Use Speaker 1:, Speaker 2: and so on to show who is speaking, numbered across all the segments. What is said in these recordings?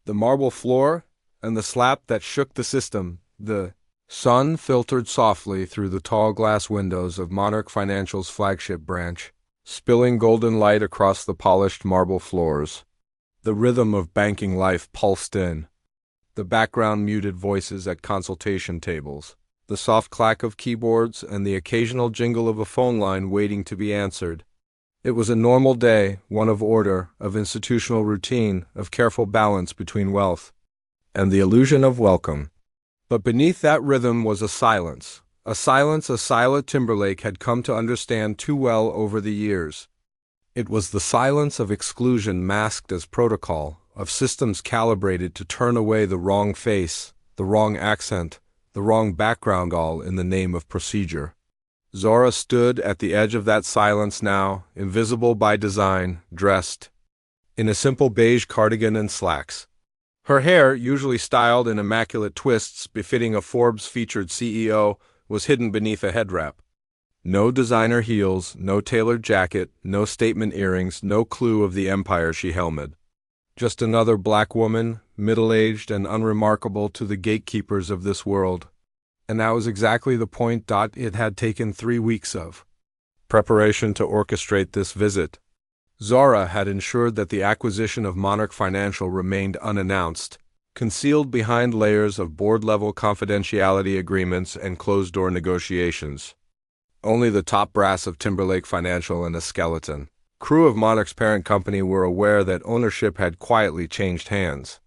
Speaker 1: The marble floor, and the slap that shook the system. The sun filtered softly through the tall glass windows of Monarch Financial's flagship branch, spilling golden light across the polished marble floors. The rhythm of banking life pulsed in. The background muted voices at consultation tables, the soft clack of keyboards, and the occasional jingle of a phone line waiting to be answered. It was a normal day, one of order, of institutional routine, of careful balance between wealth and the illusion of welcome. But beneath that rhythm was a silence Zora Timberlake had come to understand too well over the years. It was the silence of exclusion masked as protocol, of systems calibrated to turn away the wrong face, the wrong accent, the wrong background, all in the name of procedure. Zora stood at the edge of that silence now, invisible by design, dressed in a simple beige cardigan and slacks. Her hair, usually styled in immaculate twists befitting a Forbes-featured CEO, was hidden beneath a head wrap. No designer heels, no tailored jacket, no statement earrings, no clue of the empire she helmed. Just another black woman, middle-aged and unremarkable to the gatekeepers of this world. And that was exactly the point. It had taken 3 weeks of preparation to orchestrate this visit. Zora had ensured that the acquisition of Monarch Financial remained unannounced, concealed behind layers of board-level confidentiality agreements and closed-door negotiations. Only the top brass of Timberlake Financial and a skeleton crew of Monarch's parent company were aware that ownership had quietly changed hands.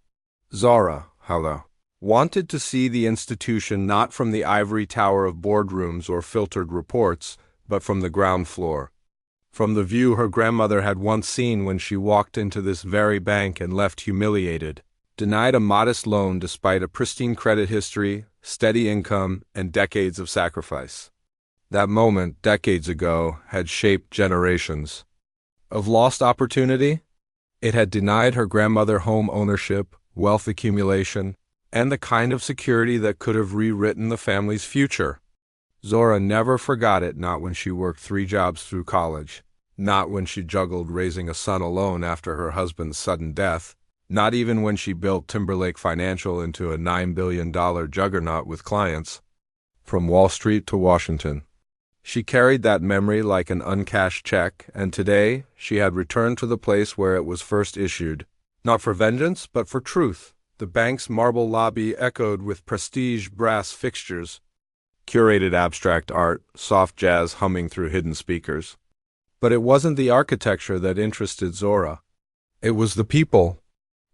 Speaker 1: Zora, however, wanted to see the institution not from the ivory tower of boardrooms or filtered reports, but from the ground floor. From the view her grandmother had once seen when she walked into this very bank and left humiliated, denied a modest loan despite a pristine credit history, steady income, and decades of sacrifice. That moment, decades ago, had shaped generations. Of lost opportunity, it had denied her grandmother home ownership, wealth accumulation, and the kind of security that could have rewritten the family's future. Zora never forgot it, not when she worked 3 jobs through college, not when she juggled raising a son alone after her husband's sudden death, not even when she built Timberlake Financial into a $9 billion juggernaut with clients from Wall Street to Washington. She carried that memory like an uncashed check, and today she had returned to the place where it was first issued, not for vengeance, but for truth. The bank's marble lobby echoed with prestige brass fixtures, curated abstract art, soft jazz humming through hidden speakers. But it wasn't the architecture that interested Zora. It was the people.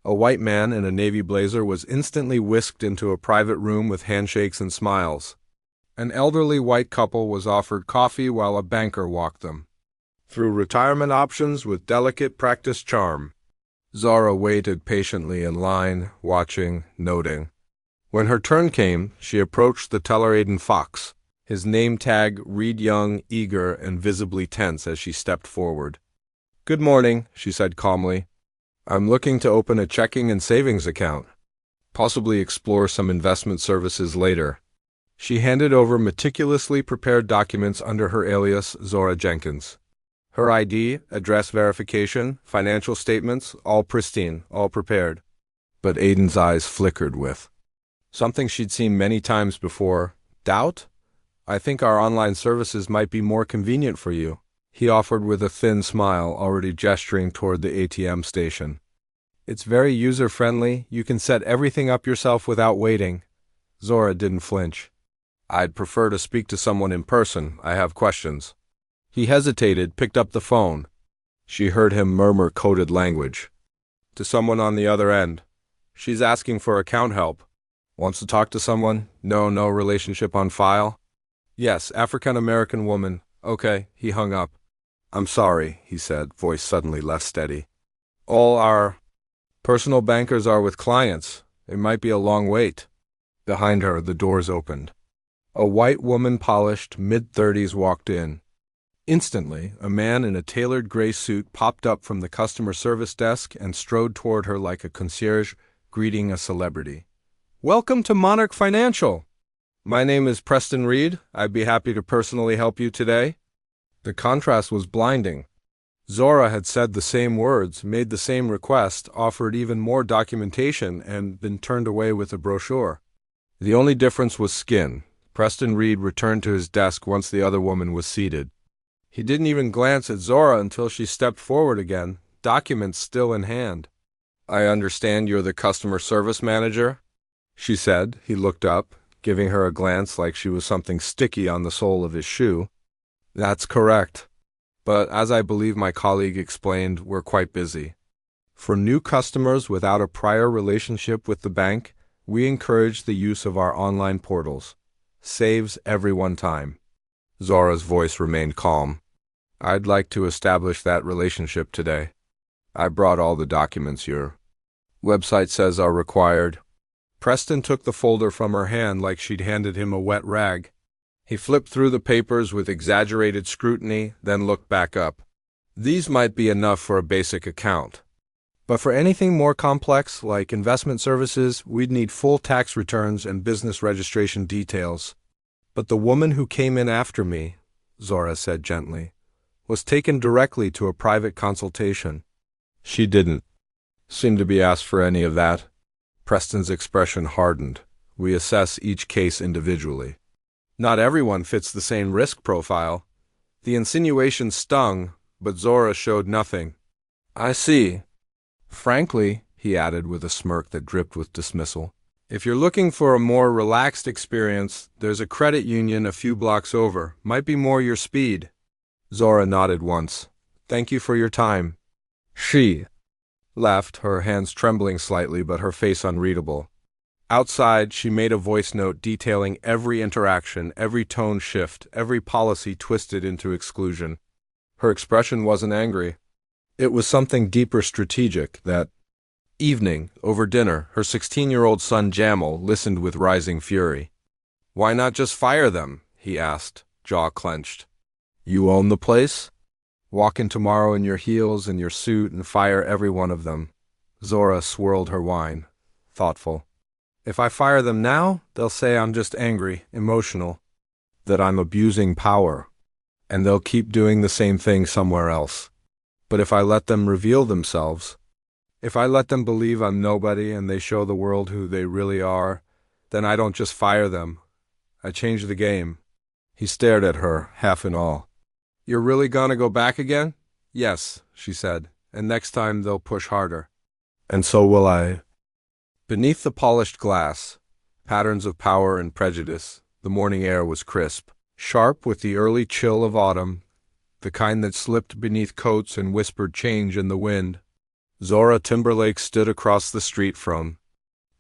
Speaker 1: A white man in a navy blazer was instantly whisked into a private room with handshakes and smiles. An elderly white couple was offered coffee while a banker walked them through retirement options with delicate practiced charm. Zora waited patiently in line, watching, noting. When her turn came, she approached the teller-laden fox, his name tag read young, eager, and visibly tense as she stepped forward. "Good morning," she said calmly. "I'm looking to open a checking and savings account. Possibly explore some investment services later." She handed over meticulously prepared documents under her alias Zora Jenkins. Her ID, address verification, financial statements, all pristine, all prepared. But Aiden's eyes flickered with something she'd seen many times before. "Doubt? I think our online services might be more convenient for you," he offered with a thin smile, already gesturing toward the ATM station. "It's very user-friendly. You can set everything up yourself without waiting." Zora didn't flinch. "I'd prefer to speak to someone in person. I have questions." He hesitated, picked up the phone. She heard him murmur coded language. "To someone on the other end. She's asking for account help. Wants to talk to someone? No relationship on file?" "Yes, African-American woman." "Okay," he hung up. "I'm sorry," he said, voice suddenly less steady. "All our personal bankers are with clients. It might be a long wait." Behind her, the doors opened. A white woman, polished, mid-30s, walked in. Instantly, a man in a tailored gray suit popped up from the customer service desk and strode toward her like a concierge greeting a celebrity. "Welcome to Monarch Financial. My name is Preston Reed. I'd be happy to personally help you today." The contrast was blinding. Zora had said the same words, made the same request, offered even more documentation, and been turned away with a brochure. The only difference was skin. Preston Reed returned to his desk once the other woman was seated. He didn't even glance at Zora until she stepped forward again, documents still in hand. "I understand you're the customer service manager?" she said. He looked up, giving her a glance like she was something sticky on the sole of his shoe. "That's correct. But as I believe my colleague explained, we're quite busy. For new customers without a prior relationship with the bank, we encourage the use of our online portals. Saves everyone time." Zora's voice remained calm. "I'd like to establish that relationship today. I brought all the documents your website says are required." Preston took the folder from her hand like she'd handed him a wet rag. He flipped through the papers with exaggerated scrutiny, then looked back up. "These might be enough for a basic account. But for anything more complex, like investment services, we'd need full tax returns and business registration details." "But the woman who came in after me," Zora said gently, "was taken directly to a private consultation." "She didn't seem to be asked for any of that." Preston's expression hardened. "We assess each case individually. Not everyone fits the same risk profile." The insinuation stung, but Zora showed nothing. "I see. Frankly," he added with a smirk that dripped with dismissal, "if you're looking for a more relaxed experience, there's a credit union a few blocks over. Might be more your speed." Zora nodded once. "Thank you for your time." She left, her hands trembling slightly but her face unreadable. Outside, she made a voice note detailing every interaction, every tone shift, every policy twisted into exclusion. Her expression wasn't angry. It was something deeper, strategic. That evening, over dinner, her 16-year-old son Jamal listened with rising fury. "Why not just fire them?" he asked, jaw clenched. "You own the place? Walk in tomorrow in your heels and your suit and fire every one of them." Zora swirled her wine, thoughtful. "If I fire them now, they'll say I'm just angry, emotional, that I'm abusing power, and they'll keep doing the same thing somewhere else. But if I let them reveal themselves, if I let them believe I'm nobody and they show the world who they really are, then I don't just fire them. I change the game." He stared at her, half in awe. "You're really gonna go back again?" "Yes," she said, "and next time they'll push harder." "And so will I." Beneath the polished glass, patterns of power and prejudice, the morning air was crisp, sharp with the early chill of autumn, the kind that slipped beneath coats and whispered change in the wind. Zora Timberlake stood across the street from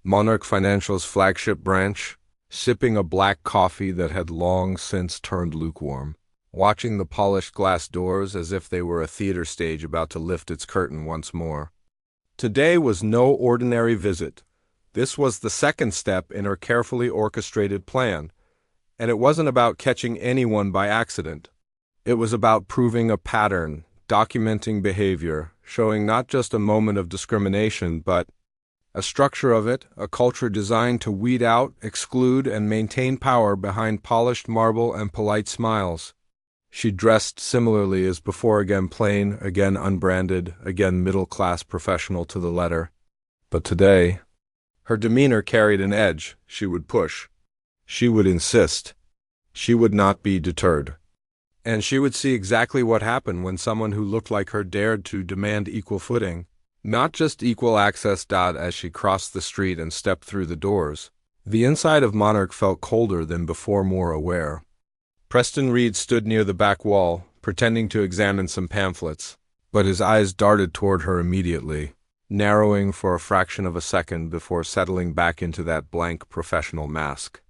Speaker 1: Monarch Financial's flagship branch, sipping a black coffee that had long since turned lukewarm, watching the polished glass doors as if they were a theater stage about to lift its curtain once more. Today was no ordinary visit. This was the second step in her carefully orchestrated plan, and it wasn't about catching anyone by accident. It was about proving a pattern, documenting behavior, showing not just a moment of discrimination, but a structure of it, a culture designed to weed out, exclude, and maintain power behind polished marble and polite smiles. She dressed similarly as before, again plain, again unbranded, again middle-class professional to the letter. But today, her demeanor carried an edge. She would push. She would insist. She would not be deterred. And she would see exactly what happened when someone who looked like her dared to demand equal footing. Not just equal access. As she crossed the street and stepped through the doors, the inside of Monarch felt colder than before, more aware. Preston Reed stood near the back wall, pretending to examine some pamphlets, but his eyes darted toward her immediately, narrowing for a fraction of a second before settling back into that blank professional mask.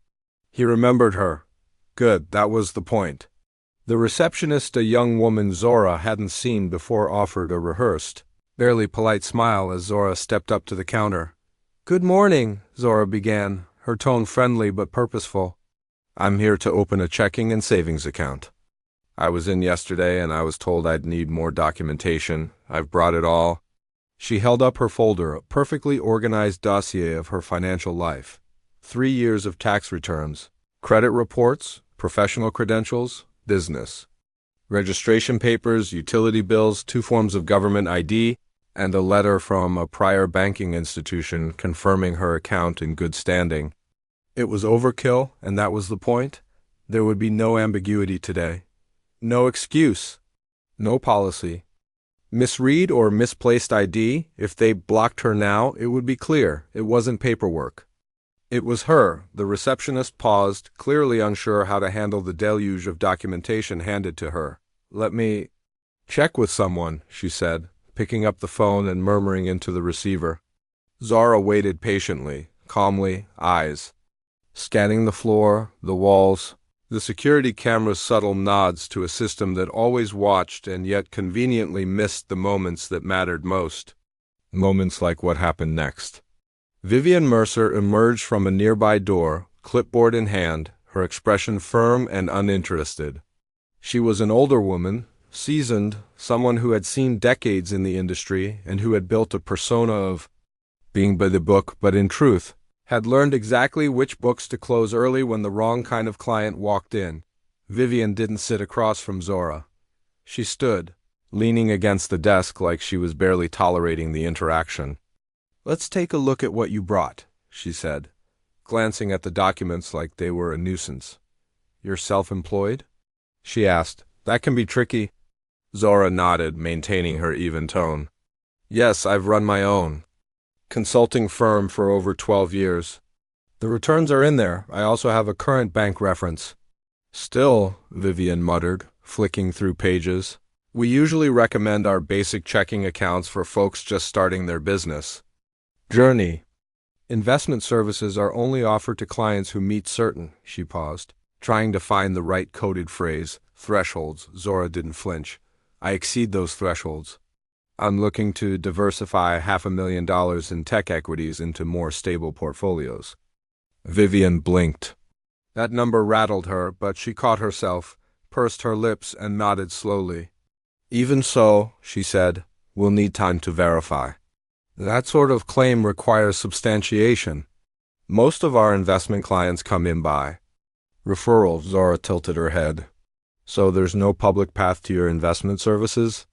Speaker 1: He remembered her. Good, that was the point. The receptionist, a young woman Zora hadn't seen before, offered a rehearsed, barely polite smile as Zora stepped up to the counter. "Good morning," Zora began, her tone friendly but purposeful. "I'm here to open a checking and savings account. I was in yesterday and I was told I'd need more documentation. I've brought it all." She held up her folder, a perfectly organized dossier of her financial life. 3 years of tax returns, credit reports, professional credentials, business. Registration papers, utility bills, 2 forms of government ID, and a letter from a prior banking institution confirming her account in good standing. It was overkill, and that was the point. There would be no ambiguity today. No excuse. No policy. Misread or misplaced ID, if they blocked her now, it would be clear. It wasn't paperwork. It was her. The receptionist paused, clearly unsure how to handle the deluge of documentation handed to her. "Let me check with someone," she said, picking up the phone and murmuring into the receiver. Zora waited patiently, calmly, eyes scanning the floor, the walls, the security camera's subtle nods to a system that always watched and yet conveniently missed the moments that mattered most. Moments like what happened next. Vivian Mercer emerged from a nearby door, clipboard in hand, her expression firm and uninterested. She was an older woman, seasoned, someone who had seen decades in the industry and who had built a persona of being by the book, but in truth, had learned exactly which books to close early when the wrong kind of client walked in. Vivian didn't sit across from Zora. She stood, leaning against the desk like she was barely tolerating the interaction. "Let's take a look at what you brought," she said, glancing at the documents like they were a nuisance. "You're self-employed?" she asked. "That can be tricky." Zora nodded, maintaining her even tone. "Yes, I've run my own consulting firm for over 12 years. The returns are in there. I also have a current bank reference." "Still," Vivian muttered, flicking through pages, "we usually recommend our basic checking accounts for folks just starting their business." Journey. "Investment services are only offered to clients who meet certain," she paused, trying to find the right coded phrase. "Thresholds." Zora didn't flinch. "I exceed those thresholds. I'm looking to diversify $500,000 in tech equities into more stable portfolios." Vivian blinked. That number rattled her, but she caught herself, pursed her lips, and nodded slowly. "Even so," she said, "we'll need time to verify. That sort of claim requires substantiation. Most of our investment clients come in by referral." Zora tilted her head. "So there's no public path to your investment services?"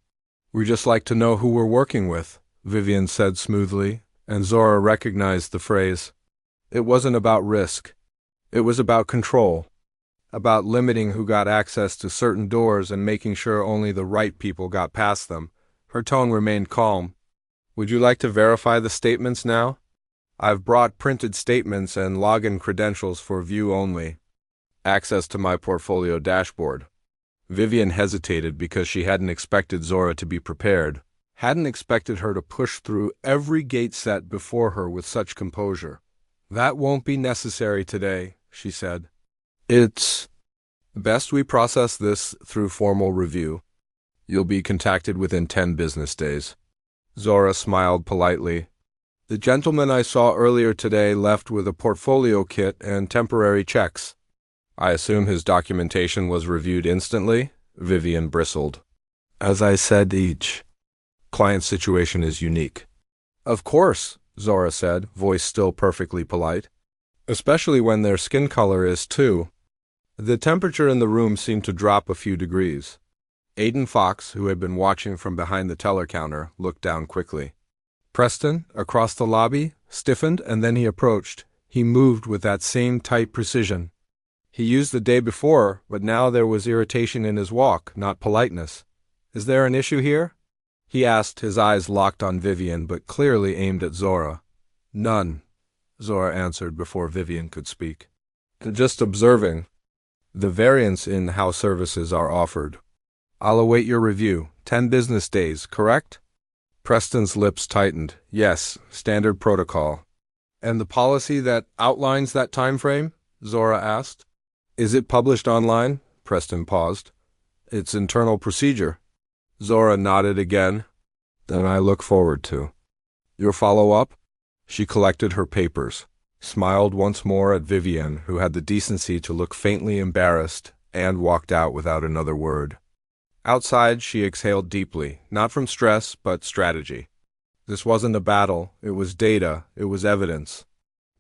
Speaker 1: "We just like to know who we're working with," Vivian said smoothly, and Zora recognized the phrase. It wasn't about risk. It was about control, about limiting who got access to certain doors and making sure only the right people got past them. Her tone remained calm. "Would you like to verify the statements now? I've brought printed statements and login credentials for view only. Access to my portfolio dashboard." Vivian hesitated because she hadn't expected Zora to be prepared, hadn't expected her to push through every gate set before her with such composure. "That won't be necessary today," she said. "It's best we process this through formal review. You'll be contacted within 10 business days." Zora smiled politely. "The gentleman I saw earlier today left with a portfolio kit and temporary checks. I assume his documentation was reviewed instantly?" Vivian bristled. "As I said, each client situation is unique." "Of course," Zora said, voice still perfectly polite. "Especially when their skin color is too." The temperature in the room seemed to drop a few degrees. Aiden Fox, who had been watching from behind the teller counter, looked down quickly. Preston, across the lobby, stiffened, and then he approached. He moved with that same tight precision. He used the day before, but now there was irritation in his walk, not politeness. "Is there an issue here?" he asked, his eyes locked on Vivian, but clearly aimed at Zora. "None," Zora answered before Vivian could speak. "Just observing the variance in how services are offered. I'll await your review. 10 business days, correct?" Preston's lips tightened. "Yes, standard protocol." "And the policy that outlines that time frame?" Zora asked. "Is it published online?" Preston paused. "It's internal procedure." Zora nodded again. "Then I look forward to your follow-up." She collected her papers, smiled once more at Vivian, who had the decency to look faintly embarrassed, and walked out without another word. Outside, she exhaled deeply, not from stress, but strategy. This wasn't a battle, it was data, it was evidence.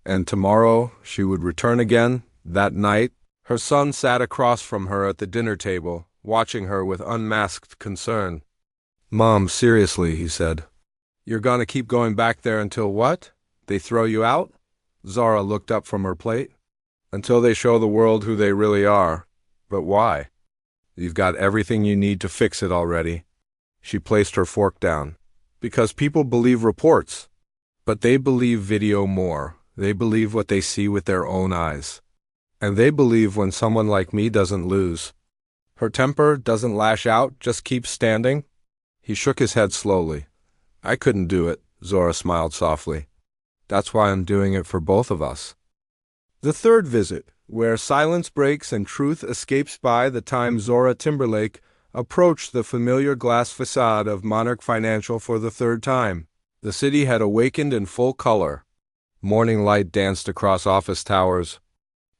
Speaker 1: And tomorrow, she would return again. That night, her son sat across from her at the dinner table, watching her with unmasked concern. "Mom, seriously," he said. "You're gonna keep going back there until what? They throw you out?" Zora looked up from her plate. "Until they show the world who they really are. But why? You've got everything you need to fix it already." She placed her fork down. "Because people believe reports. But they believe video more. They believe what they see with their own eyes. And they believe when someone like me doesn't lose. Her temper doesn't lash out, just keeps standing." He shook his head slowly. "I couldn't do it," Zora smiled softly. "That's why I'm doing it for both of us." The third visit, where silence breaks and truth escapes by the time Zora Timberlake approached the familiar glass facade of Monarch Financial for the third time. The city had awakened in full color. Morning light danced across office towers,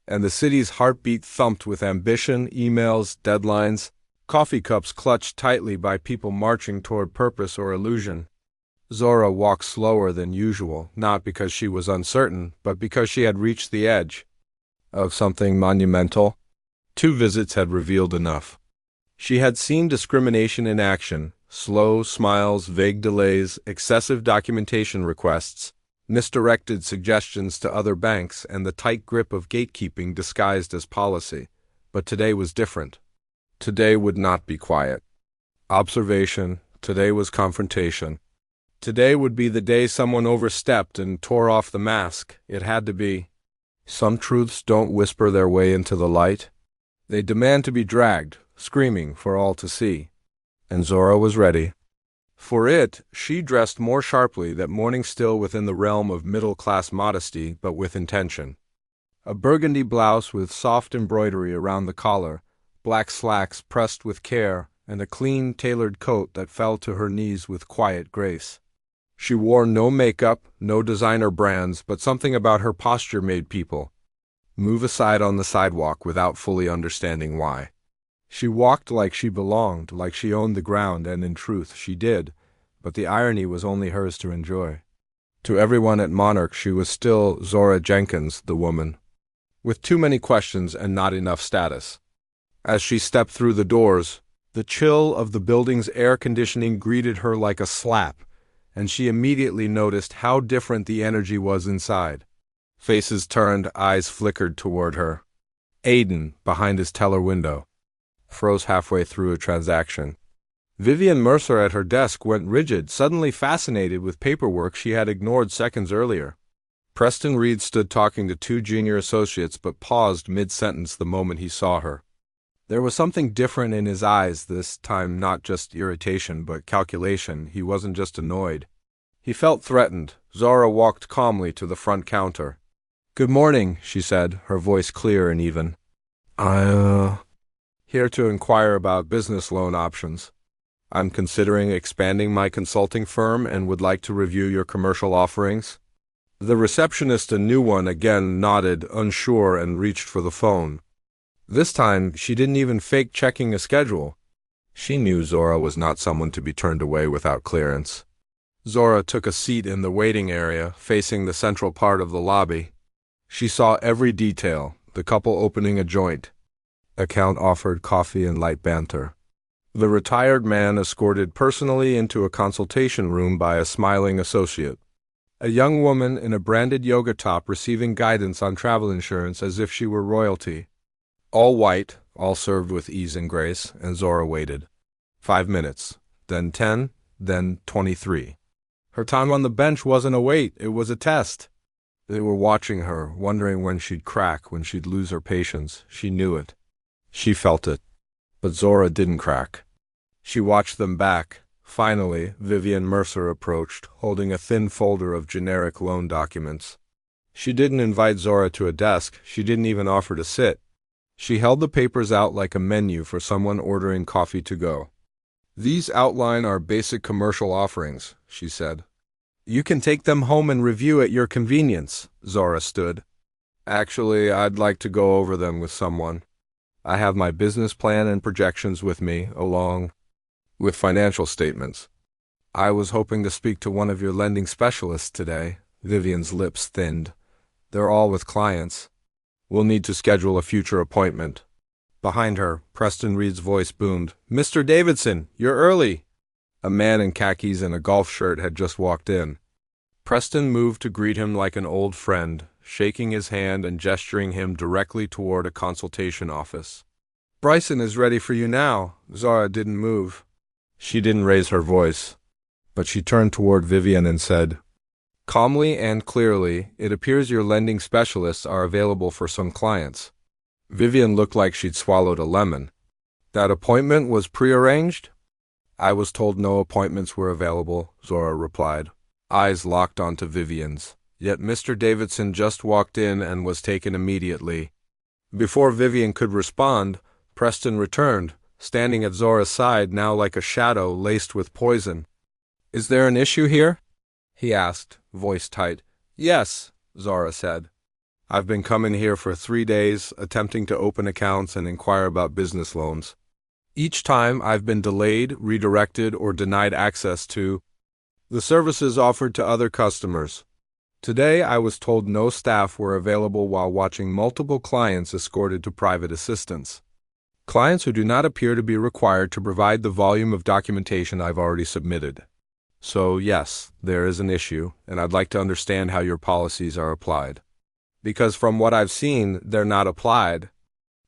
Speaker 1: and the city's heartbeat thumped with ambition, emails, deadlines, coffee cups clutched tightly by people marching toward purpose or illusion. Zora walked slower than usual, not because she was uncertain, but because she had reached the edge of something monumental. 2 visits had revealed enough. She had seen discrimination in action: slow smiles, vague delays, excessive documentation requests, misdirected suggestions to other banks, and the tight grip of gatekeeping disguised as policy. But today was different. Today would not be quiet. Observation. Today was confrontation. Today would be the day someone overstepped and tore off the mask. It had to be. Some truths don't whisper their way into the light. They demand to be dragged, screaming for all to see. And Zora was ready. For it, she dressed more sharply that morning, still within the realm of middle-class modesty, but with intention. A burgundy blouse with soft embroidery around the collar, black slacks pressed with care, and a clean, tailored coat that fell to her knees with quiet grace. She wore no makeup, no designer brands, but something about her posture made people move aside on the sidewalk without fully understanding why. She walked like she belonged, like she owned the ground, and in truth she did, but the irony was only hers to enjoy. To everyone at Monarch, she was still Zora Jenkins, the woman, with too many questions and not enough status. As she stepped through the doors, the chill of the building's air conditioning greeted her like a slap, and she immediately noticed how different the energy was inside. Faces turned, eyes flickered toward her. Aiden, behind his teller window, froze halfway through a transaction. Vivian Mercer at her desk went rigid, suddenly fascinated with paperwork she had ignored seconds earlier. Preston Reed stood talking to 2 junior associates but paused mid-sentence the moment he saw her. There was something different in his eyes this time, not just irritation but calculation. He wasn't just annoyed. He felt threatened. Zora walked calmly to the front counter. "Good morning," she said, her voice clear and even. Here to inquire about business loan options. I'm considering expanding my consulting firm and would like to review your commercial offerings." The receptionist, a new one, again nodded, unsure, and reached for the phone. This time, she didn't even fake checking a schedule. She knew Zora was not someone to be turned away without clearance. Zora took a seat in the waiting area, facing the central part of the lobby. She saw every detail: the couple opening a joint. Account offered coffee and light banter. The retired man escorted personally into a consultation room by a smiling associate. A young woman in a branded yoga top receiving guidance on travel insurance as if she were royalty. All white, all served with ease and grace, and Zora waited. 5 minutes, then 10, then 23. Her time on the bench wasn't a wait, it was a test. They were watching her, wondering when she'd crack, when she'd lose her patience. She knew it. She felt it. But Zora didn't crack. She watched them back. Finally, Vivian Mercer approached, holding a thin folder of generic loan documents. She didn't invite Zora to a desk. She didn't even offer to sit. She held the papers out like a menu for someone ordering coffee to go. "These outline our basic commercial offerings," she said. "You can take them home and review at your convenience." Zora stood. "Actually, I'd like to go over them with someone. I have my business plan and projections with me, along with financial statements. I was hoping to speak to one of your lending specialists today." Vivian's lips thinned. "They're all with clients. We'll need to schedule a future appointment." Behind her, Preston Reed's voice boomed, "Mr. Davidson, you're early!" A man in khakis and a golf shirt had just walked in. Preston moved to greet him like an old friend, shaking his hand and gesturing him directly toward a consultation office. "Bryson is ready for you now." Zora didn't move. She didn't raise her voice, but she turned toward Vivian and said, calmly and clearly, "It appears your lending specialists are available for some clients." Vivian looked like she'd swallowed a lemon. "That appointment was prearranged?" "I was told no appointments were available," Zora replied, eyes locked onto Vivian's. Yet Mr. Davidson just walked in and was taken immediately. Before Vivian could respond, Preston returned, standing at Zora's side now like a shadow laced with poison. "Is there an issue here?" he asked, voice tight. "Yes," Zora said. "I've been coming here for 3 days, attempting to open accounts and inquire about business loans. Each time I've been delayed, redirected, or denied access to the services offered to other customers. Today I was told no staff were available while watching multiple clients escorted to private assistance. Clients who do not appear to be required to provide the volume of documentation I've already submitted. So yes, there is an issue, and I'd like to understand how your policies are applied. Because from what I've seen, they're not applied."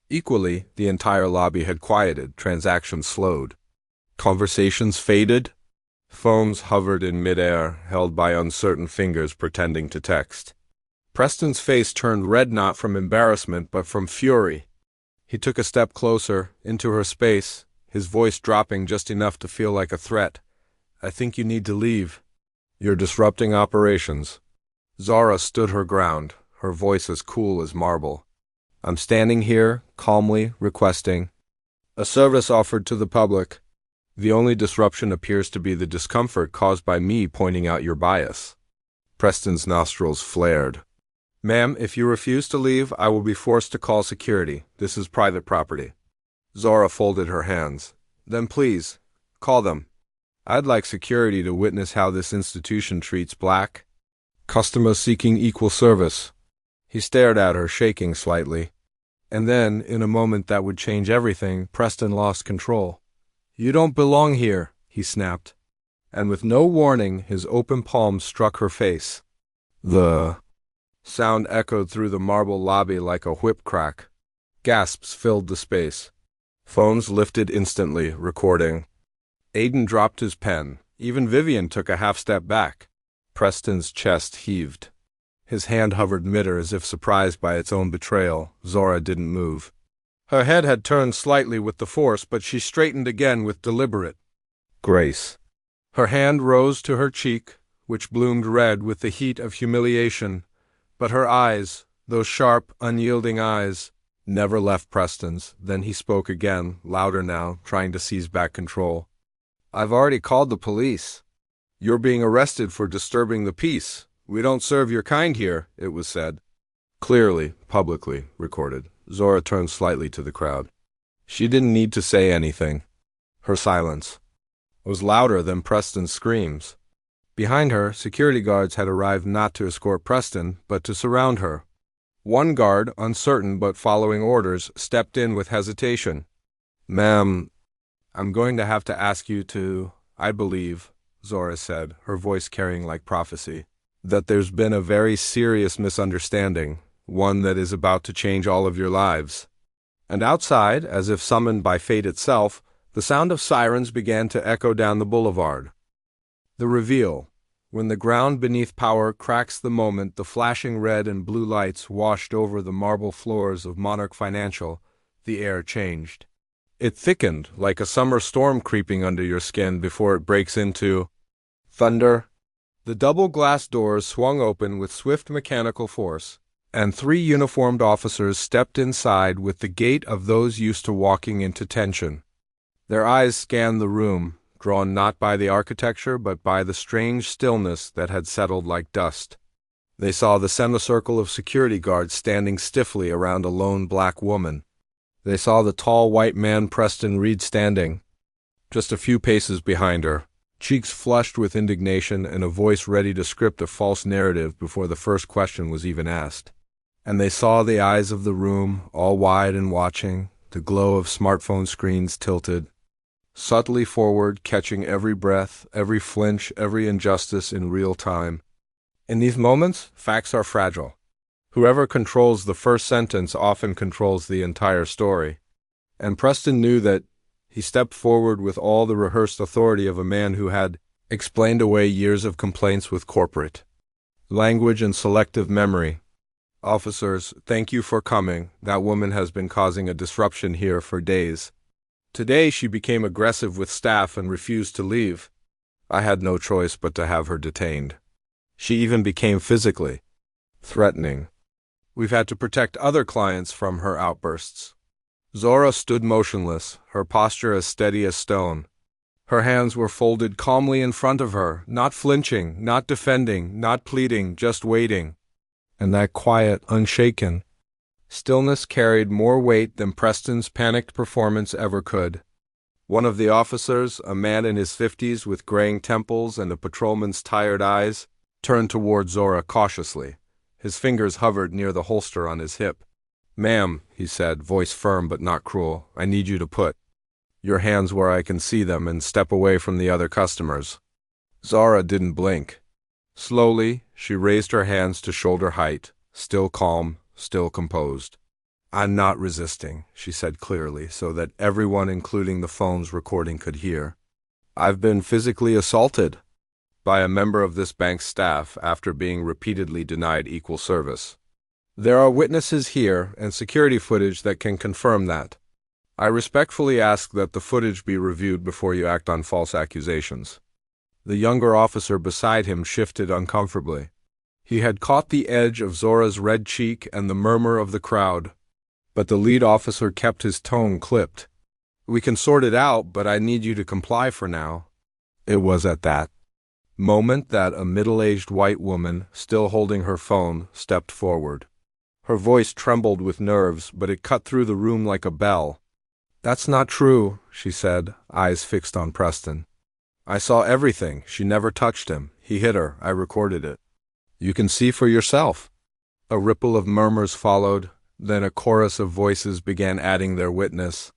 Speaker 1: Equally, the entire lobby had quieted, transactions slowed. Conversations faded. Phones hovered in midair, held by uncertain fingers pretending to text. Preston's face turned red not from embarrassment but from fury. He took a step closer, into her space, his voice dropping just enough to feel like a threat. "I think you need to leave. You're disrupting operations." Zora stood her ground, her voice as cool as marble. "I'm standing here, calmly, requesting a service offered to the public. The only disruption appears to be the discomfort caused by me pointing out your bias." Preston's nostrils flared. "Ma'am, if you refuse to leave, I will be forced to call security. This is private property." Zora folded her hands. "Then please, call them. I'd like security to witness how this institution treats black customers seeking equal service." He stared at her, shaking slightly. And then, in a moment that would change everything, Preston lost control. "You don't belong here," he snapped. And with no warning, his open palm struck her face. The sound echoed through the marble lobby like a whip crack. Gasps filled the space. Phones lifted instantly, recording. Aiden dropped his pen. Even Vivian took a half step back. Preston's chest heaved. His hand hovered midair as if surprised by its own betrayal. Zora didn't move. Her head had turned slightly with the force, but she straightened again with deliberate grace. Her hand rose to her cheek, which bloomed red with the heat of humiliation, but her eyes, those sharp, unyielding eyes, never left Preston's. Then he spoke again, louder now, trying to seize back control. "I've already called the police. You're being arrested for disturbing the peace. We don't serve your kind here," it was said. Clearly, publicly, recorded. Zora turned slightly to the crowd. She didn't need to say anything. Her silence was louder than Preston's screams. Behind her, security guards had arrived not to escort Preston, but to surround her. One guard, uncertain but following orders, stepped in with hesitation. "Ma'am, I'm going to have to ask you to, I believe," Zora said, her voice carrying like prophecy, "that there's been a very serious misunderstanding, one that is about to change all of your lives." And outside, as if summoned by fate itself, the sound of sirens began to echo down the boulevard. The reveal. When the ground beneath power cracks the moment the flashing red and blue lights washed over the marble floors of Monarch Financial, the air changed. It thickened like a summer storm creeping under your skin before it breaks into thunder. The double glass doors swung open with swift mechanical force, and 3 uniformed officers stepped inside with the gait of those used to walking into tension. Their eyes scanned the room, drawn not by the architecture but by the strange stillness that had settled like dust. They saw the semicircle of security guards standing stiffly around a lone black woman. They saw the tall white man Preston Reed standing just a few paces behind her, cheeks flushed with indignation and a voice ready to script a false narrative before the first question was even asked. And they saw the eyes of the room, all wide and watching, the glow of smartphone screens tilted, subtly forward, catching every breath, every flinch, every injustice in real time. In these moments, facts are fragile. Whoever controls the first sentence often controls the entire story. And Preston knew that. He stepped forward with all the rehearsed authority of a man who had explained away years of complaints with corporate language and selective memory. Officers, thank you for coming. That woman has been causing a disruption here for days. Today she became aggressive with staff and refused to leave. I had no choice but to have her detained. She even became physically threatening. We've had to protect other clients from her outbursts. Zora stood motionless, her posture as steady as stone. Her hands were folded calmly in front of her, not flinching, not defending, not pleading, just waiting. And that quiet, unshaken stillness carried more weight than Preston's panicked performance ever could. One of the officers, a man in his 50s with graying temples and a patrolman's tired eyes, turned toward Zora cautiously. His fingers hovered near the holster on his hip. "Ma'am," he said, voice firm but not cruel, "I need you to put your hands where I can see them and step away from the other customers." Zora didn't blink. Slowly, she raised her hands to shoulder height, still calm, still composed. "I'm not resisting," she said clearly, so that everyone, including the phone's recording, could hear. "I've been physically assaulted by a member of this bank's staff after being repeatedly denied equal service. There are witnesses here and security footage that can confirm that. I respectfully ask that the footage be reviewed before you act on false accusations." The younger officer beside him shifted uncomfortably. He had caught the edge of Zora's red cheek and the murmur of the crowd. But the lead officer kept his tone clipped. "We can sort it out, but I need you to comply for now." It was at that moment that a middle-aged white woman, still holding her phone, stepped forward. Her voice trembled with nerves, but it cut through the room like a bell. "That's not true," she said, eyes fixed on Preston. "I saw everything. She never touched him. He hit her. I recorded it. You can see for yourself." A ripple of murmurs followed, then a chorus of voices began adding their witness.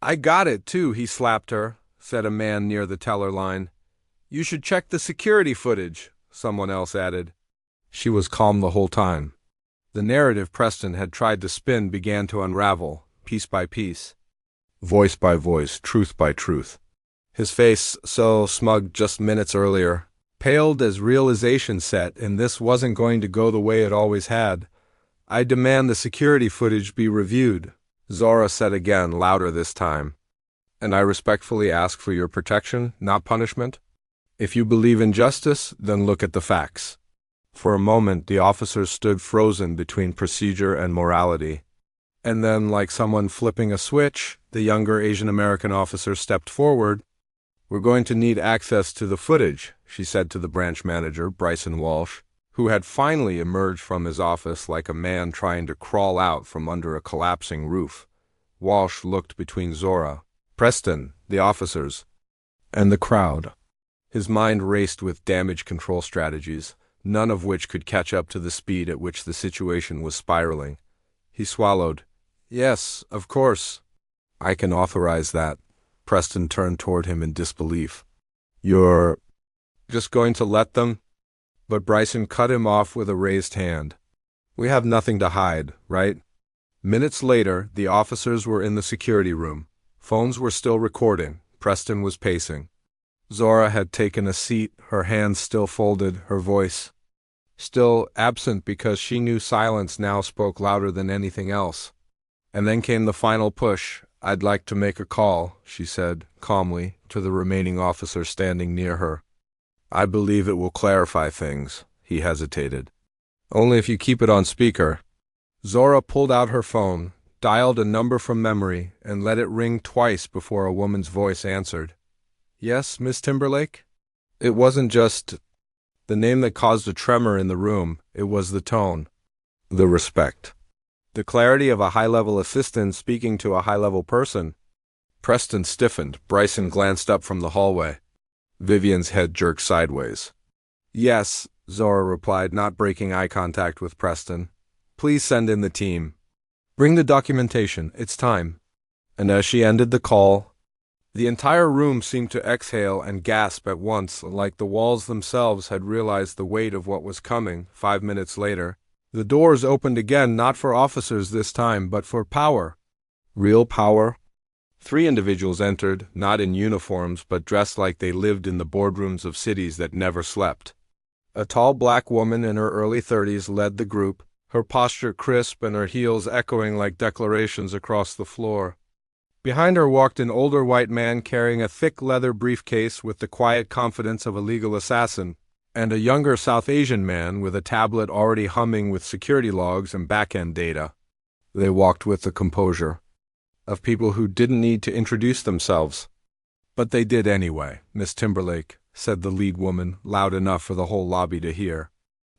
Speaker 1: "I got it, too," he slapped her, said a man near the teller line. "You should check the security footage," someone else added. She was calm the whole time. The narrative Preston had tried to spin began to unravel, piece by piece. Voice by voice, truth by truth. His face, so smug just minutes earlier, paled as realization set, and this wasn't going to go the way it always had. "I demand the security footage be reviewed," Zora said again, louder this time. "And I respectfully ask for your protection, not punishment. If you believe in justice, then look at the facts." For a moment, the officers stood frozen between procedure and morality. And then, like someone flipping a switch, the younger Asian American officer stepped forward. "We're going to need access to the footage," she said to the branch manager, Bryson Walsh, who had finally emerged from his office like a man trying to crawl out from under a collapsing roof. Walsh looked between Zora, Preston, the officers, and the crowd. His mind raced with damage control strategies, none of which could catch up to the speed at which the situation was spiraling. He swallowed. "Yes, of course. I can authorize that." Preston turned toward him in disbelief. "You're just going to let them?" But Bryson cut him off with a raised hand. "We have nothing to hide, right?" Minutes later, the officers were in the security room. Phones were still recording. Preston was pacing. Zora had taken a seat, her hands still folded, her voice still absent because she knew silence now spoke louder than anything else. And then came the final push. "I'd like to make a call," she said, calmly, to the remaining officer standing near her. "I believe it will clarify things," he hesitated. "Only if you keep it on speaker." Zora pulled out her phone, dialed a number from memory, and let it ring twice before a woman's voice answered. "Yes, Miss Timberlake?" It wasn't just the name that caused a tremor in the room, it was the tone, the respect. The clarity of a high-level assistant speaking to a high-level person. Preston stiffened. Bryson glanced up from the hallway. Vivian's head jerked sideways. "Yes," Zora replied, not breaking eye contact with Preston. "Please send in the team. Bring the documentation. It's time." And as she ended the call, the entire room seemed to exhale and gasp at once, like the walls themselves had realized the weight of what was coming. 5 minutes later, the doors opened again, not for officers this time, but for power. Real power. 3 individuals entered, not in uniforms, but dressed like they lived in the boardrooms of cities that never slept. A tall black woman in her early 30s led the group, her posture crisp and her heels echoing like declarations across the floor. Behind her walked an older white man carrying a thick leather briefcase with the quiet confidence of a legal assassin, and a younger South Asian man with a tablet already humming with security logs and back-end data. They walked with the composure of people who didn't need to introduce themselves. But they did anyway, Miss Timberlake, said the lead woman, loud enough for the whole lobby to hear.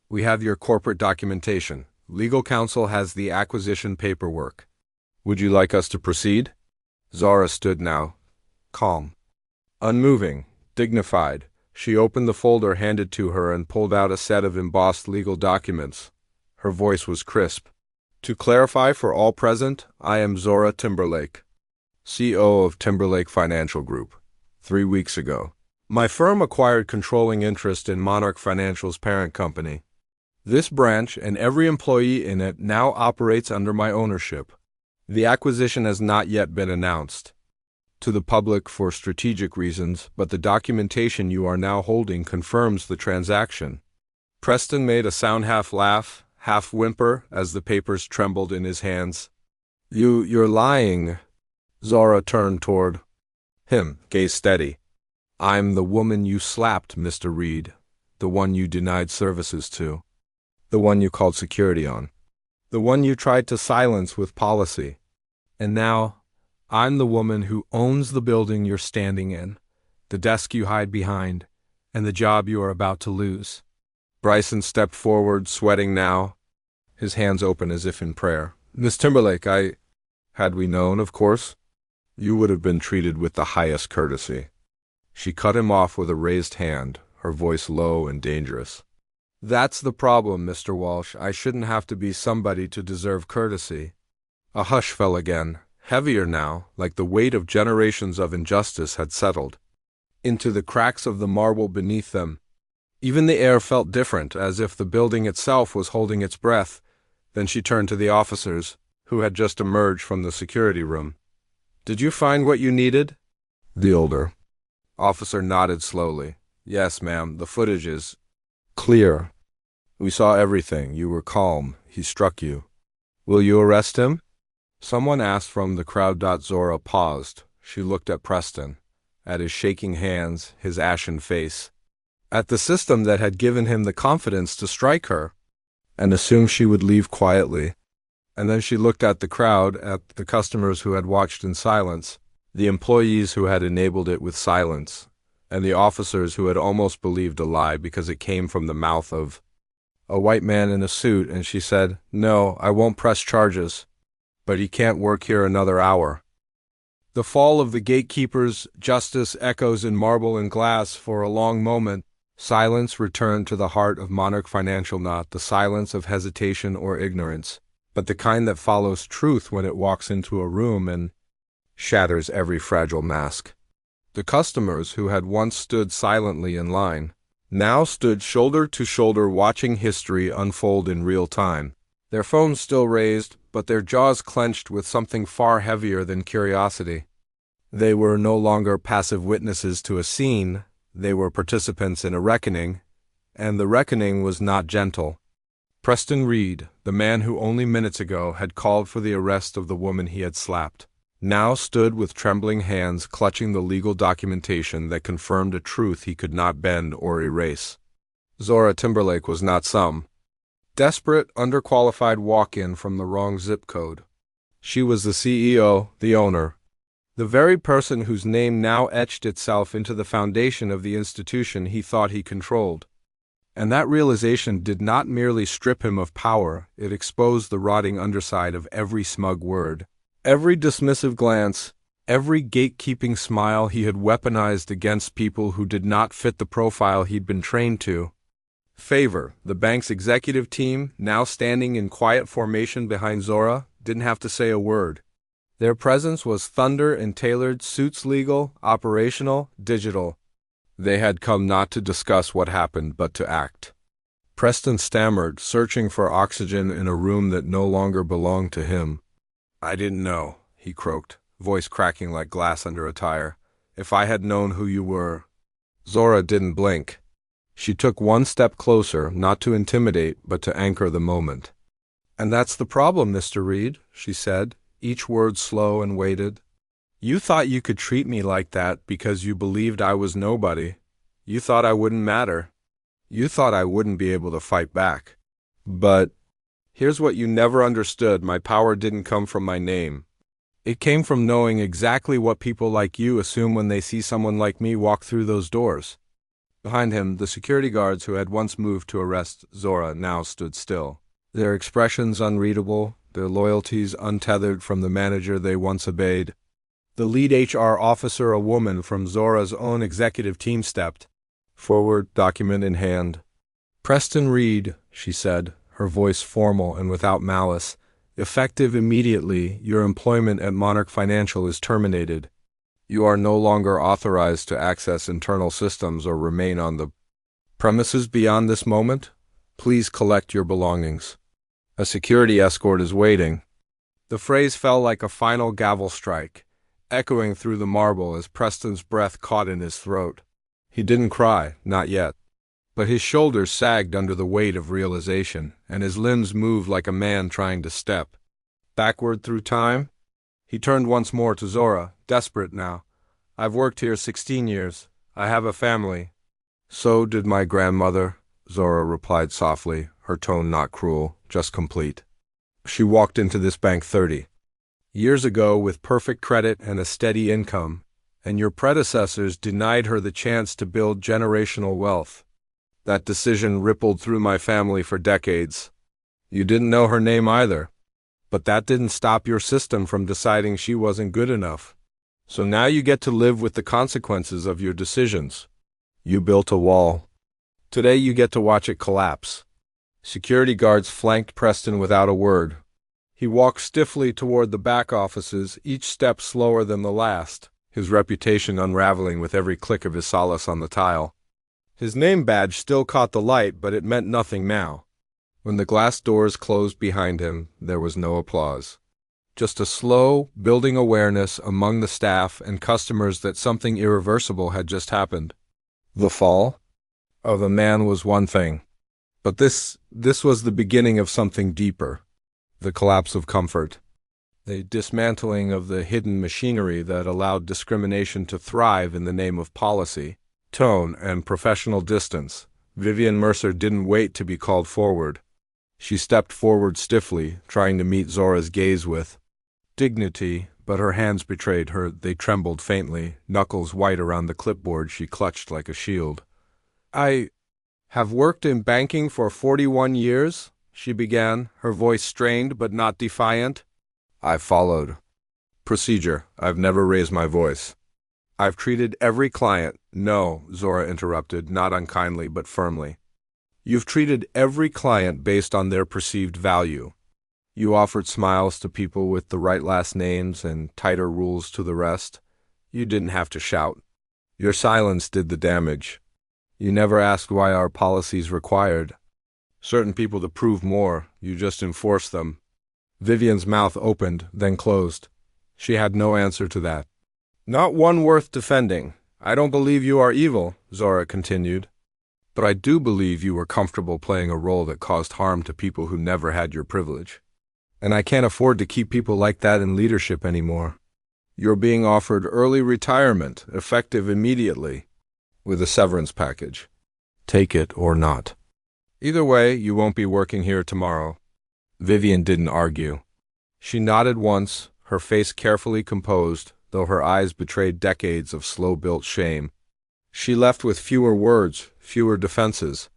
Speaker 1: We have your corporate documentation. Legal counsel has the acquisition paperwork. Would you like us to proceed? Zora stood now, calm, unmoving, dignified. She opened the folder handed to her and pulled out a set of embossed legal documents. Her voice was crisp. To clarify for all present, I am Zora Timberlake, CEO of Timberlake Financial Group. 3 weeks ago, my firm acquired controlling interest in Monarch Financial's parent company. This branch and every employee in it now operates under my ownership. The acquisition has not yet been announced to the public for strategic reasons, but the documentation you are now holding confirms the transaction. Preston made a sound half laugh, half whimper as the papers trembled in his hands. You're lying. Zora turned toward him, gaze steady. I'm the woman you slapped, Mr. Reed, the one you denied services to, the one you called security on, the one you tried to silence with policy. And now, I'm the woman who owns the building you're standing in, the desk you hide behind, and the job you are about to lose. Bryson stepped forward, sweating now, his hands open as if in prayer. Miss Timberlake, had we known, of course, you would have been treated with the highest courtesy. She cut him off with a raised hand, her voice low and dangerous. That's the problem, Mr. Walsh. I shouldn't have to be somebody to deserve courtesy. A hush fell again, heavier now, like the weight of generations of injustice had settled into the cracks of the marble beneath them. Even the air felt different, as if the building itself was holding its breath. Then she turned to the officers, who had just emerged from the security room. Did you find what you needed? The older officer nodded slowly. Yes, ma'am, the footage is clear. We saw everything. You were calm. He struck you. Will you arrest him? Someone asked from the crowd. Zora paused. She looked at Preston, at his shaking hands, his ashen face, at the system that had given him the confidence to strike her, and assumed she would leave quietly. And then she looked at the crowd, at the customers who had watched in silence, the employees who had enabled it with silence, and the officers who had almost believed a lie because it came from the mouth of a white man in a suit, and she said, No, I won't press charges, but he can't work here another hour. The fall of the gatekeepers, justice echoes in marble and glass for a long moment. Silence returned to the heart of Monarch Financial, not the silence of hesitation or ignorance, but the kind that follows truth when it walks into a room and shatters every fragile mask. The customers who had once stood silently in line now stood shoulder to shoulder watching history unfold in real time. Their phones still raised, but their jaws clenched with something far heavier than curiosity. They were no longer passive witnesses to a scene. They were participants in a reckoning, and the reckoning was not gentle. Preston Reed, the man who only minutes ago had called for the arrest of the woman he had slapped, now stood with trembling hands clutching the legal documentation that confirmed a truth he could not bend or erase. Zora Timberlake was not some desperate, underqualified walk-in from the wrong zip code. She was the CEO, the owner, the very person whose name now etched itself into the foundation of the institution he thought he controlled. And that realization did not merely strip him of power, it exposed the rotting underside of every smug word, every dismissive glance, every gatekeeping smile he had weaponized against people who did not fit the profile he'd been trained to. Favor, the bank's executive team, now standing in quiet formation behind Zora, didn't have to say a word. Their presence was thunder in tailored suits, legal, operational, digital. They had come not to discuss what happened, but to act. Preston stammered, searching for oxygen in a room that no longer belonged to him. "I didn't know," he croaked, voice cracking like glass under a tire. "If I had known who you were—" Zora didn't blink. She took one step closer, not to intimidate, but to anchor the moment. "And that's the problem, Mr. Reed," she said, each word slow and weighted. "You thought you could treat me like that because you believed I was nobody. You thought I wouldn't matter. You thought I wouldn't be able to fight back. But here's what you never understood. My power didn't come from my name. It came from knowing exactly what people like you assume when they see someone like me walk through those doors." Behind him, the security guards who had once moved to arrest Zora now stood still, their expressions unreadable, their loyalties untethered from the manager they once obeyed. The lead HR officer, a woman from Zora's own executive team, stepped forward, document in hand. "Preston Reed," she said, her voice formal and without malice, "effective immediately, your employment at Monarch Financial is terminated. You are no longer authorized to access internal systems or remain on the premises beyond this moment. Please collect your belongings. A security escort is waiting." The phrase fell like a final gavel strike, echoing through the marble as Preston's breath caught in his throat. He didn't cry, not yet, but his shoulders sagged under the weight of realization, and his limbs moved like a man trying to step backward through time. He turned once more to Zora, desperate now. "I've worked here 16 years. I have a family." "So did my grandmother," Zora replied softly, her tone not cruel, just complete. "She walked into this bank 30 years ago with perfect credit and a steady income, and your predecessors denied her the chance to build generational wealth. That decision rippled through my family for decades. You didn't know her name either. But that didn't stop your system from deciding she wasn't good enough. So now you get to live with the consequences of your decisions. You built a wall. Today you get to watch it collapse." Security guards flanked Preston without a word. He walked stiffly toward the back offices, each step slower than the last, his reputation unraveling with every click of his solace on the tile. His name badge still caught the light, but it meant nothing now. When the glass doors closed behind him, there was no applause. Just a slow, building awareness among the staff and customers that something irreversible had just happened. The fall of a man was one thing, but this was the beginning of something deeper. The collapse of comfort. The dismantling of the hidden machinery that allowed discrimination to thrive in the name of policy, tone, and professional distance. Vivian Mercer didn't wait to be called forward. She stepped forward stiffly, trying to meet Zora's gaze with dignity, but her hands betrayed her. They trembled faintly, knuckles white around the clipboard she clutched like a shield. "I have worked in banking for 41 years, she began, her voice strained but not defiant. "I followed procedure. I've never raised my voice. I've treated every client—" "No," Zora interrupted, not unkindly but firmly. "You've treated every client based on their perceived value. You offered smiles to people with the right last names and tighter rules to the rest. You didn't have to shout. Your silence did the damage. You never asked why our policies required certain people to prove more. You just enforced them." Vivian's mouth opened, then closed. She had no answer to that. "Not one worth defending. I don't believe you are evil," Zora continued. "But I do believe you were comfortable playing a role that caused harm to people who never had your privilege. And I can't afford to keep people like that in leadership anymore. You're being offered early retirement, effective immediately, with a severance package. Take it or not. Either way, you won't be working here tomorrow." Vivian didn't argue. She nodded once, her face carefully composed, though her eyes betrayed decades of slow-built shame. She left with fewer words, fewer defenses,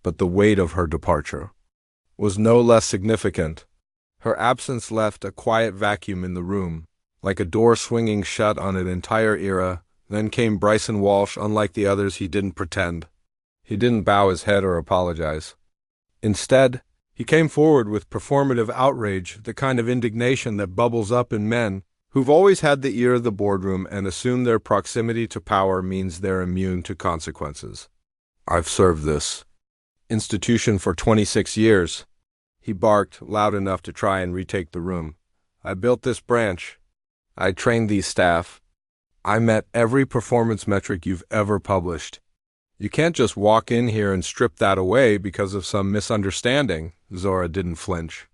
Speaker 1: but the weight of her departure was no less significant. Her absence left a quiet vacuum in the room, like a door swinging shut on an entire era. Then came Bryson Walsh. Unlike the others, he didn't pretend. He didn't bow his head or apologize. Instead, he came forward with performative outrage, the kind of indignation that bubbles up in men who've always had the ear of the boardroom and assume their proximity to power means they're immune to consequences. I've served this institution for 26 years. He barked loud enough to try and retake the room. I built this branch. I trained these staff. I met every performance metric you've ever published. You can't just walk in here and strip that away because of some misunderstanding. Zora didn't flinch.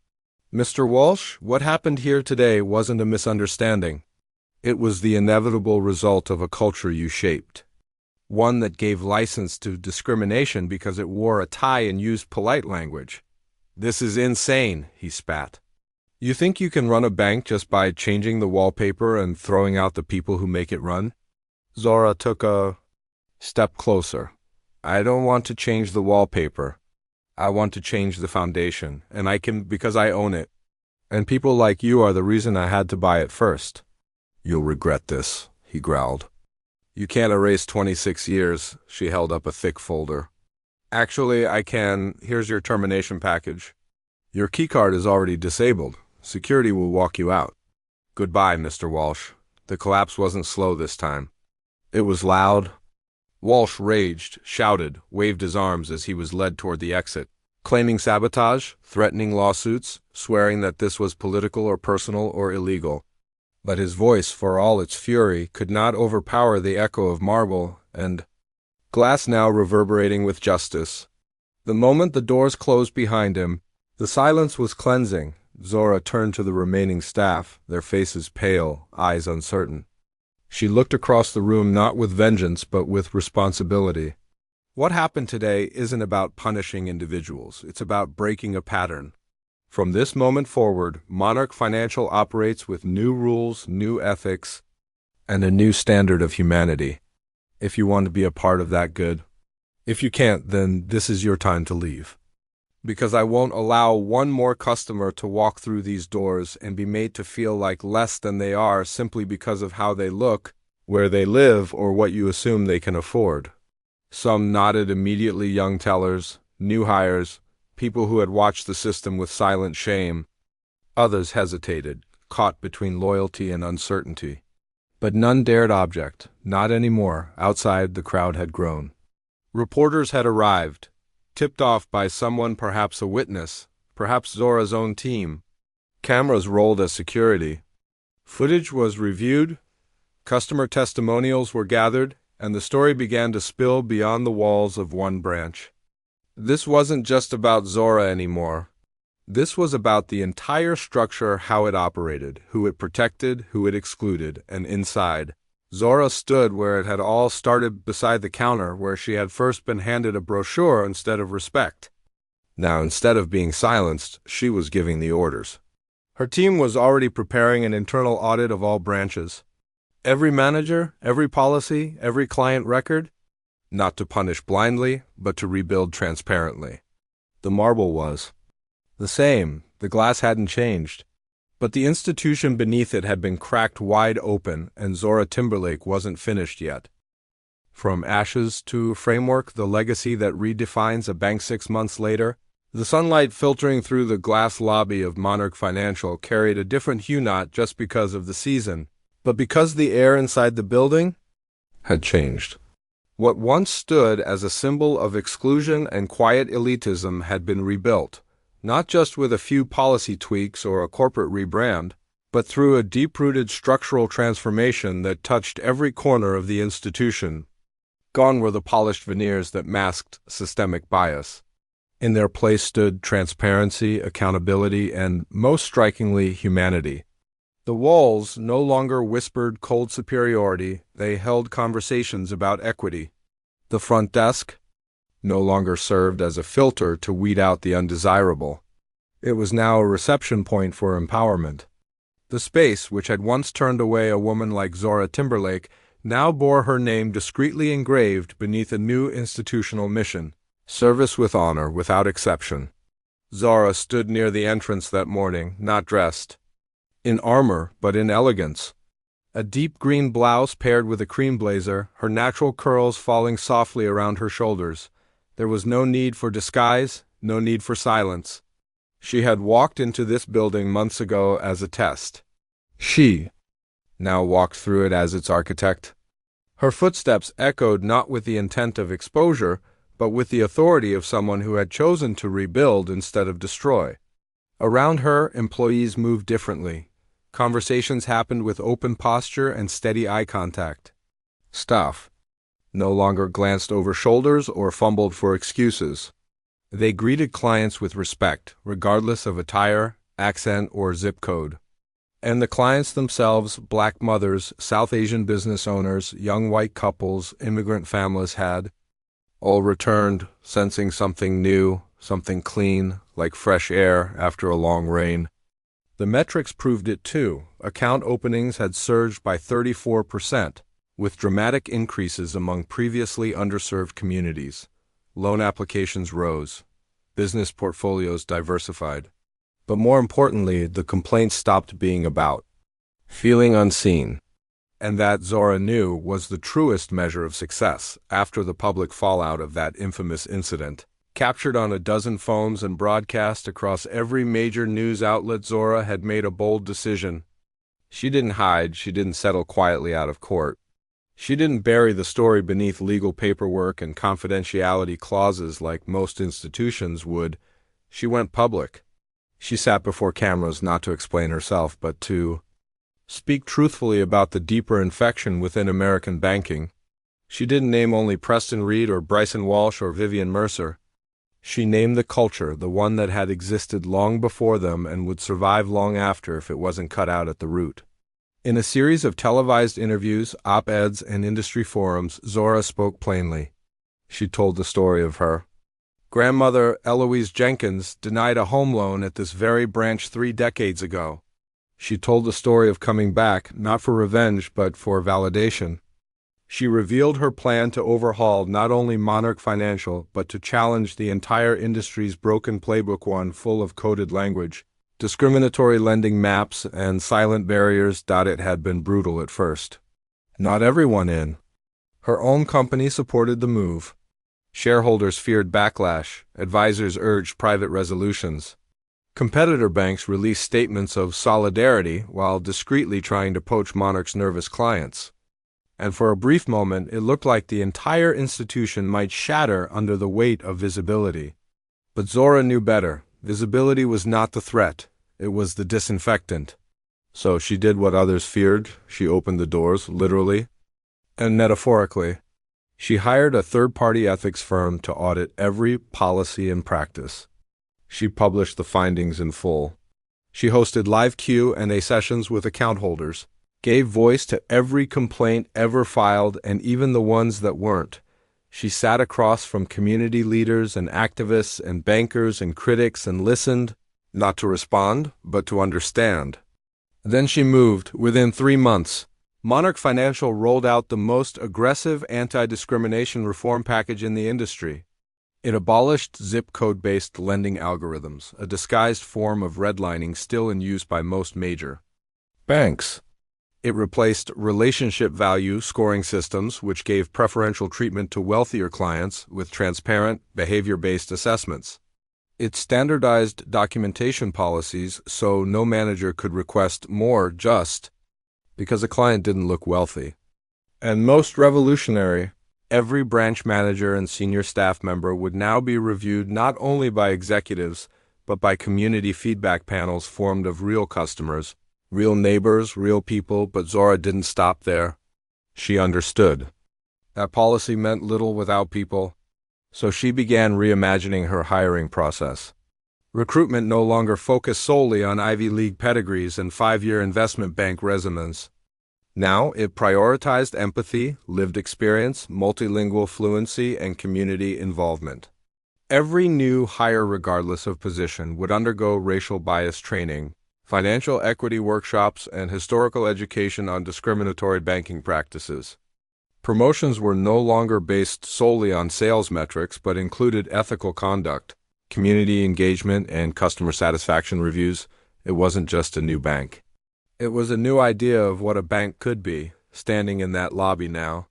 Speaker 1: Mr. Walsh, what happened here today wasn't a misunderstanding. It was the inevitable result of a culture you shaped. One that gave license to discrimination because it wore a tie and used polite language. This is insane, he spat. You think you can run a bank just by changing the wallpaper and throwing out the people who make it run? Zora took a step closer. I don't want to change the wallpaper. I want to change the foundation, and I can because I own it. And people like you are the reason I had to buy it first. You'll regret this, he growled. You can't erase 26 years, she held up a thick folder. Actually, I can. Here's your termination package. Your keycard is already disabled. Security will walk you out. Goodbye, Mr. Walsh. The collapse wasn't slow this time. It was loud. Walsh raged, shouted, waved his arms as he was led toward the exit, claiming sabotage, threatening lawsuits, swearing that this was political or personal or illegal. But his voice, for all its fury, could not overpower the echo of marble and glass now reverberating with justice. The moment the doors closed behind him, the silence was cleansing. Zora turned to the remaining staff, their faces pale, eyes uncertain. She looked across the room not with vengeance but with responsibility. What happened today isn't about punishing individuals. It's about breaking a pattern. From this moment forward, Monarch Financial operates with new rules, new ethics, and a new standard of humanity. If you want to be a part of that, good. If you can't, then this is your time to leave. Because I won't allow one more customer to walk through these doors and be made to feel like less than they are simply because of how they look, where they live, or what you assume they can afford. Some nodded immediately, young tellers, new hires, people who had watched the system with silent shame. Others hesitated, caught between loyalty and uncertainty. But none dared object, not anymore. Outside, the crowd had grown. Reporters had arrived, tipped off by someone, perhaps a witness, perhaps Zora's own team. Cameras rolled as security. Footage was reviewed, customer testimonials were gathered, and the story began to spill beyond the walls of one branch. This wasn't just about Zora anymore. This was about the entire structure, how it operated, who it protected, who it excluded, and inside. Zora stood where it had all started, beside the counter where she had first been handed a brochure instead of respect. Now, instead of being silenced, she was giving the orders. Her team was already preparing an internal audit of all branches. Every manager, every policy, every client record, not to punish blindly, but to rebuild transparently. The marble was the same, the glass hadn't changed. But the institution beneath it had been cracked wide open, and Zora Timberlake wasn't finished yet. From ashes to framework, the legacy that redefines a bank 6 months later, the sunlight filtering through the glass lobby of Monarch Financial carried a different hue, not just because of the season, but because the air inside the building had changed. What once stood as a symbol of exclusion and quiet elitism had been rebuilt, not just with a few policy tweaks or a corporate rebrand, but through a deep-rooted structural transformation that touched every corner of the institution. Gone were the polished veneers that masked systemic bias. In their place stood transparency, accountability, and, most strikingly, humanity. The walls no longer whispered cold superiority, they held conversations about equity. The front desk no longer served as a filter to weed out the undesirable. It was now a reception point for empowerment. The space, which had once turned away a woman like Zora Timberlake, now bore her name discreetly engraved beneath a new institutional mission: service with honor, without exception. Zora stood near the entrance that morning, not dressed in armor, but in elegance. A deep green blouse paired with a cream blazer, her natural curls falling softly around her shoulders. There was no need for disguise, no need for silence. She had walked into this building months ago as a test. She now walked through it as its architect. Her footsteps echoed not with the intent of exposure, but with the authority of someone who had chosen to rebuild instead of destroy. Around her, employees moved differently. Conversations happened with open posture and steady eye contact. Staff no longer glanced over shoulders or fumbled for excuses. They greeted clients with respect, regardless of attire, accent, or zip code. And the clients themselves, Black mothers, South Asian business owners, young white couples, immigrant families had all returned, sensing something new, something clean, like fresh air after a long rain. The metrics proved it too. Account openings had surged by 34%, with dramatic increases among previously underserved communities. Loan applications rose. Business portfolios diversified. But more importantly, the complaints stopped being about feeling unseen. And that, Zora knew, was the truest measure of success after the public fallout of that infamous incident. Captured on a dozen phones and broadcast across every major news outlet, Zora had made a bold decision. She didn't hide, she didn't settle quietly out of court. She didn't bury the story beneath legal paperwork and confidentiality clauses like most institutions would. She went public. She sat before cameras not to explain herself, but to speak truthfully about the deeper infection within American banking. She didn't name only Preston Reed or Bryson Walsh or Vivian Mercer. She named the culture, the one that had existed long before them and would survive long after if it wasn't cut out at the root. In a series of televised interviews, op-eds, and industry forums, Zora spoke plainly. She told the story of her grandmother, Eloise Jenkins, denied a home loan at this very branch 3 decades ago. She told the story of coming back, not for revenge, but for validation. She revealed her plan to overhaul not only Monarch Financial, but to challenge the entire industry's broken playbook, one full of coded language, discriminatory lending maps, and silent barriers. It had been brutal at first. Not everyone in her own company supported the move. Shareholders feared backlash. Advisors urged private resolutions. Competitor banks released statements of solidarity while discreetly trying to poach Monarch's nervous clients. And for a brief moment, it looked like the entire institution might shatter under the weight of visibility. But Zora knew better. Visibility was not the threat. It was the disinfectant. So she did what others feared. She opened the doors, literally and metaphorically. She hired a third-party ethics firm to audit every policy and practice. She published the findings in full. She hosted live Q&A sessions with account holders, gave voice to every complaint ever filed and even the ones that weren't. She sat across from community leaders and activists and bankers and critics and listened, not to respond, but to understand. Then she moved. Within 3 months, Monarch Financial rolled out the most aggressive anti-discrimination reform package in the industry. It abolished zip code-based lending algorithms, a disguised form of redlining still in use by most major banks. It replaced relationship value scoring systems, which gave preferential treatment to wealthier clients, with transparent, behavior-based assessments. It standardized documentation policies so no manager could request more just because a client didn't look wealthy. And most revolutionary, every branch manager and senior staff member would now be reviewed not only by executives, but by community feedback panels formed of real customers, real neighbors, real people. But Zora didn't stop there. She understood that policy meant little without people, so she began reimagining her hiring process. Recruitment no longer focused solely on Ivy League pedigrees and 5-year investment bank resumes. Now it prioritized empathy, lived experience, multilingual fluency, and community involvement. Every new hire, regardless of position, would undergo racial bias training, financial equity workshops, and historical education on discriminatory banking practices. Promotions were no longer based solely on sales metrics, but included ethical conduct, community engagement, and customer satisfaction reviews. It wasn't just a new bank. It was a new idea of what a bank could be, standing in that lobby now.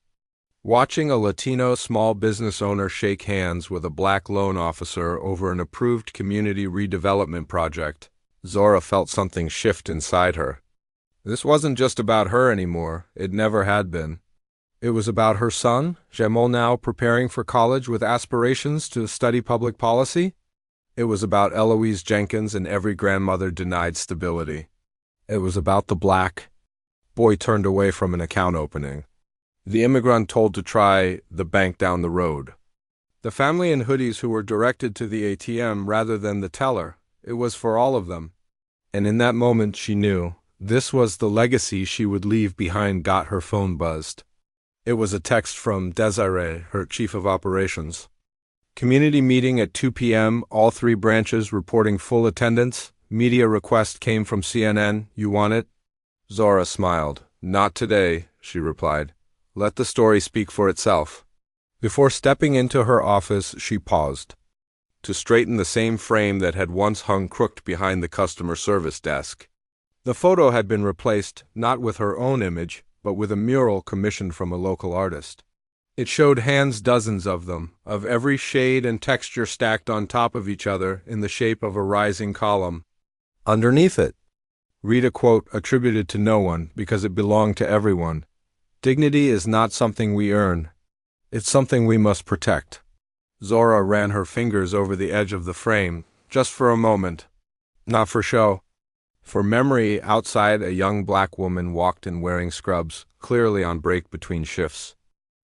Speaker 1: Watching a Latino small business owner shake hands with a black loan officer over an approved community redevelopment project, Zora felt something shift inside her. This wasn't just about her anymore. It never had been. It was about her son, Jamal, now preparing for college with aspirations to study public policy. It was about Eloise Jenkins and every grandmother denied stability. It was about the black boy turned away from an account opening. The immigrant told to try the bank down the road. The family in hoodies who were directed to the ATM rather than the teller. It was for all of them. And in that moment she knew this was the legacy she would leave behind. Got her phone buzzed. It was a text from Desiree, her chief of operations. Community meeting at 2 p.m., all 3 branches reporting full attendance. Media request came from CNN. You want it? Zora smiled. Not today, she replied. Let the story speak for itself. Before stepping into her office, she paused to straighten the same frame that had once hung crooked behind the customer service desk. The photo had been replaced not with her own image, but with a mural commissioned from a local artist. It showed hands, dozens of them, of every shade and texture stacked on top of each other in the shape of a rising column. Underneath it, read a quote attributed to no one because it belonged to everyone. Dignity is not something we earn. It's something we must protect. Zora ran her fingers over the edge of the frame, just for a moment. Not for show. For memory. Outside, a young black woman walked in wearing scrubs, clearly on break between shifts.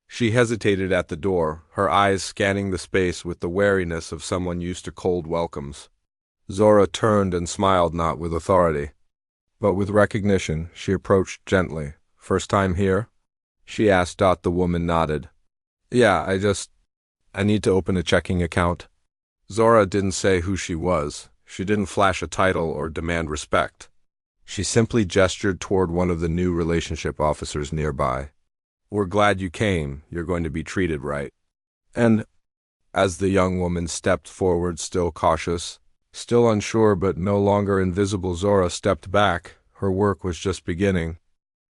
Speaker 1: She hesitated at the door, her eyes scanning the space with the wariness of someone used to cold welcomes. Zora turned and smiled, not with authority, but with recognition. She approached gently. First time here? She asked. The woman nodded. Yeah, I need to open a checking account. Zora didn't say who she was. She didn't flash a title or demand respect. She simply gestured toward one of the new relationship officers nearby. We're glad you came. You're going to be treated right. And, as the young woman stepped forward, still cautious, still unsure but no longer invisible, Zora stepped back. Her work was just beginning.